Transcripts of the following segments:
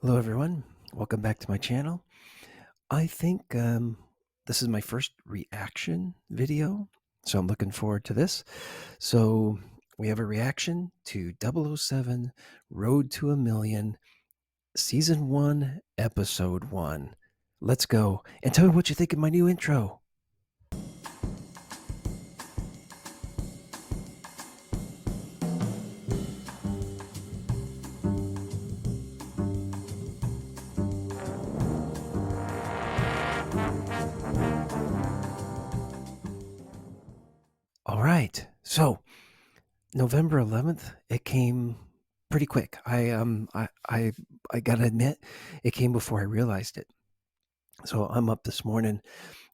Hello, everyone. Welcome back to my channel. I think this is my first reaction video, so I'm looking forward to this. So, we have a reaction to 007 Road to a Million, Season 1, Episode 1. Let's go. And tell me what you think of my new intro. All right. So, November 11th, it came pretty quick. I got to admit, it came before I realized it. So, I'm up this morning.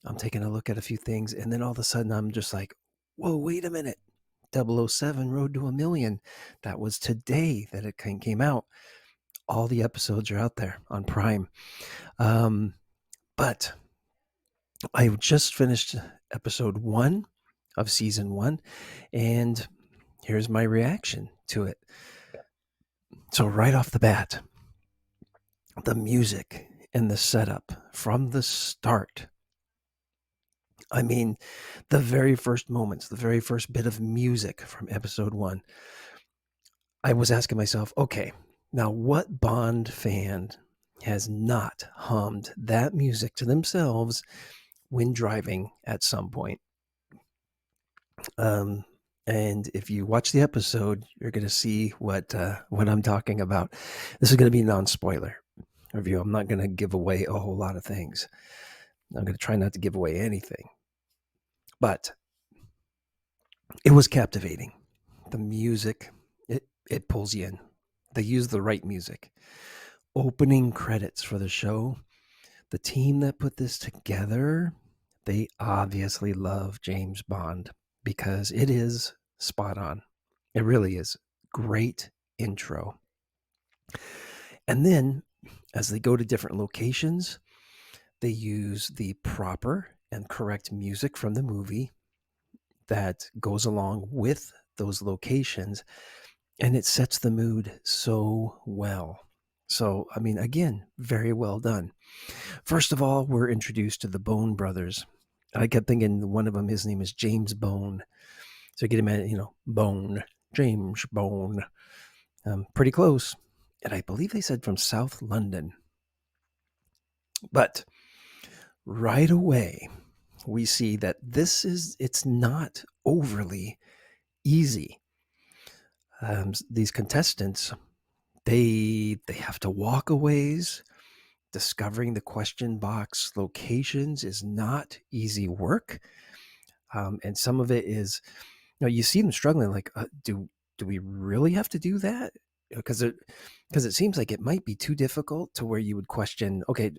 I'm taking a look at a few things, and then all of a sudden I'm just like, whoa, wait a minute. 007 Road to a Million. That was today that it came out. All the episodes are out there on Prime. But I just finished episode 1 of season 1, and here's my reaction to it. So, right off the bat, the music and the setup from the start. I mean, the very first moments, the very first bit of music from episode 1, I was asking myself, okay, now what Bond fan has not hummed that music to themselves when driving at some point? And if you watch the episode, you're going to see what I'm talking about. This is going to be non-spoiler review. I'm not going to give away a whole lot of things. I'm going to try not to give away anything. But it was captivating. The music, it pulls you in. They use the right music. Opening credits for the show. The team that put this together, they obviously love James Bond because it is spot on. It really is. Great intro. And then as they go to different locations, they use the proper and correct music from the movie that goes along with those locations, and it sets the mood so well. So, I mean, again, very well done. First of all, we're introduced to the Bone brothers. I kept thinking one of them, his name is James Bone. So get him at, Bone, James Bone. Pretty close. And I believe they said from South London. But right away, we see that it's not overly easy. These contestants, they have to walk a ways. Discovering the question box locations is not easy work. And some of it is, you see them struggling, like, do we really have to do that? Because it seems like it might be too difficult to where you would question, okay,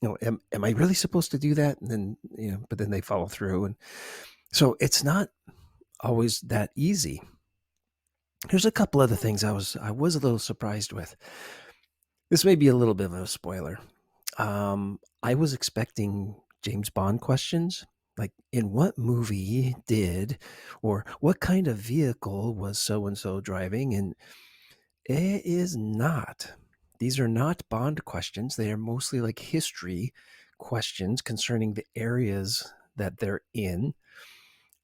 am I really supposed to do that? And then, but then they follow through. And so it's not always that easy. Here's a couple other things I was a little surprised with. This may be a little bit of a spoiler. I was expecting James Bond questions, like in what movie did, or what kind of vehicle was so and so driving, and it is not. These are not Bond questions. They are mostly like history questions concerning the areas that they're in.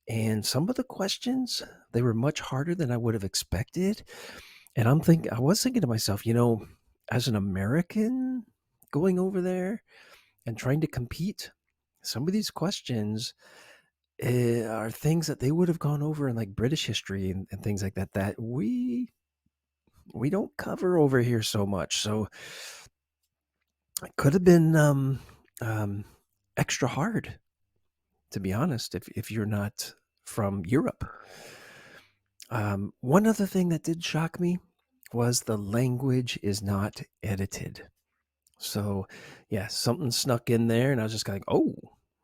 And some of the questions, they were much harder than I would have expected. And I was thinking to myself, as an American going over there and trying to compete, some of these questions are things that they would have gone over in like British history and things like that, that we don't cover over here so much. So it could have been extra hard, to be honest, if you're not from Europe. One other thing that did shock me was the language is not edited. So, yeah, something snuck in there, and I was just kind of like, oh,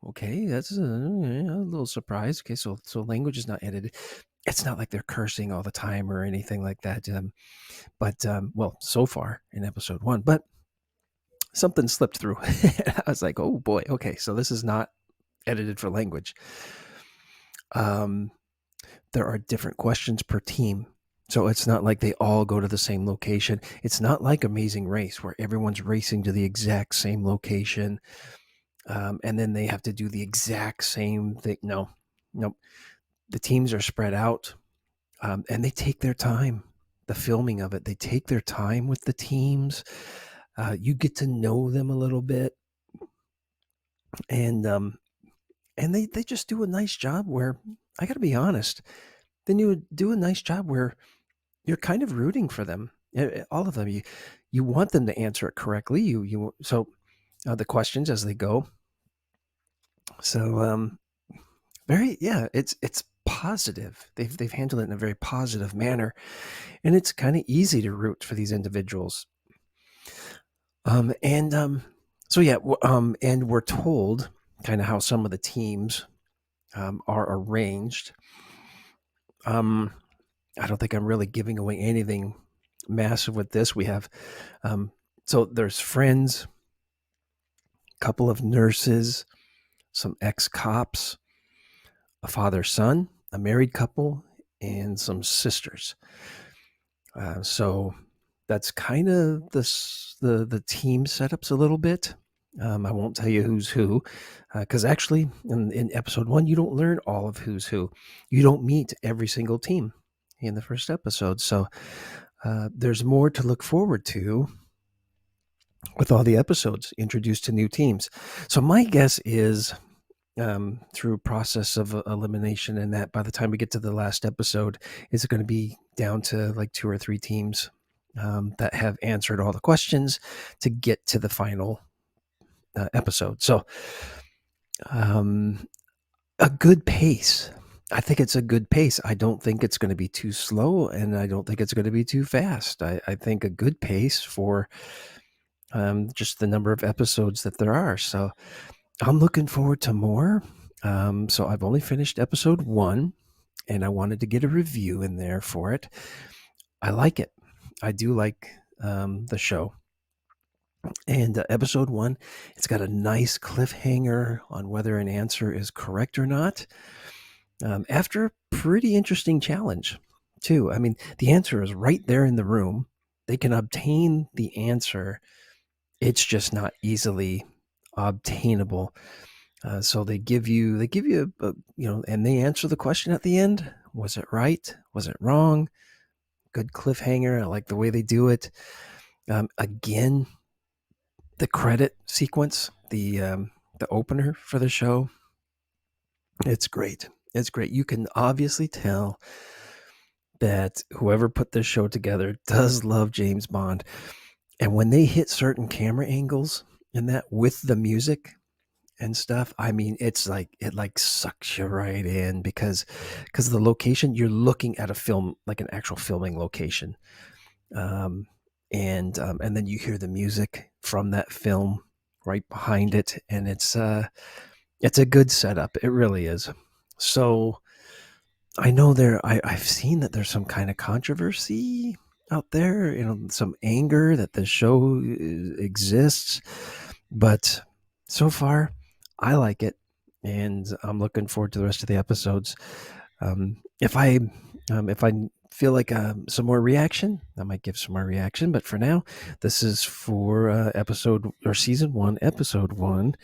okay, that's a little surprise. Okay, so language is not edited. It's not like they're cursing all the time or anything like that. Well, so far in episode 1, but something slipped through. I was like, oh boy, okay, so this is not edited for language. There are different questions per team. So it's not like they all go to the same location. It's not like Amazing Race where everyone's racing to the exact same location, and then they have to do the exact same thing. No, nope. The teams are spread out, and they take their time. The filming of it, they take their time with the teams. You get to know them a little bit, and they just do a nice job. Where I got to be honest, then you would do a nice job where you're kind of rooting for them, all of them. You want them to answer it correctly. The questions as they go. So very it's positive. They've handled it in a very positive manner, and it's kind of easy to root for these individuals. And so yeah, and we're told kind of how some of the teams are arranged. I don't think I'm really giving away anything massive with this. We have so there's friends, a couple of nurses, some ex-cops, a father-son, a married couple, and some sisters. So that's kind of the team setups a little bit. I won't tell you who's who, because actually in episode 1, you don't learn all of who's who. You don't meet every single team in the first episode. So there's more to look forward to with all the episodes introduced to new teams. So my guess is through process of elimination, and that by the time we get to the last episode, is going to be down to like 2 or 3 teams that have answered all the questions to get to the final episode. So a good pace. I think it's a good pace. I don't think it's going to be too slow, and I don't think it's going to be too fast. I think a good pace for just the number of episodes that there are. So I'm looking forward to more. So I've only finished episode 1, and I wanted to get a review in there for it. I like it. I do like the show. And episode 1, it's got a nice cliffhanger on whether an answer is correct or not. After a pretty interesting challenge, too. I mean, the answer is right there in the room. They can obtain the answer. It's just not easily obtainable. So they give you and they answer the question at the end. Was it right? Was it wrong? Good cliffhanger. I like the way they do it. Again, the credit sequence, the opener for the show, it's great. It's great. You can obviously tell that whoever put this show together does love James Bond. And when they hit certain camera angles and that with the music and stuff, I mean, it's like it like sucks you right in because the location, you're looking at a film, like an actual filming location. And then you hear the music from that film right behind it, and it's a good setup. It really is. So I know I've seen that there's some kind of controversy out there, some anger that the show exists, but so far I like it, and I'm looking forward to the rest of the episodes. If I feel like some more reaction, I might give some more reaction. But for now, this is for episode or season 1, episode 1,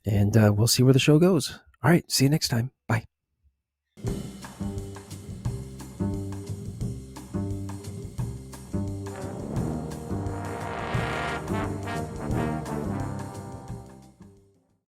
and we'll see where the show goes. All right, see you next time. Bye.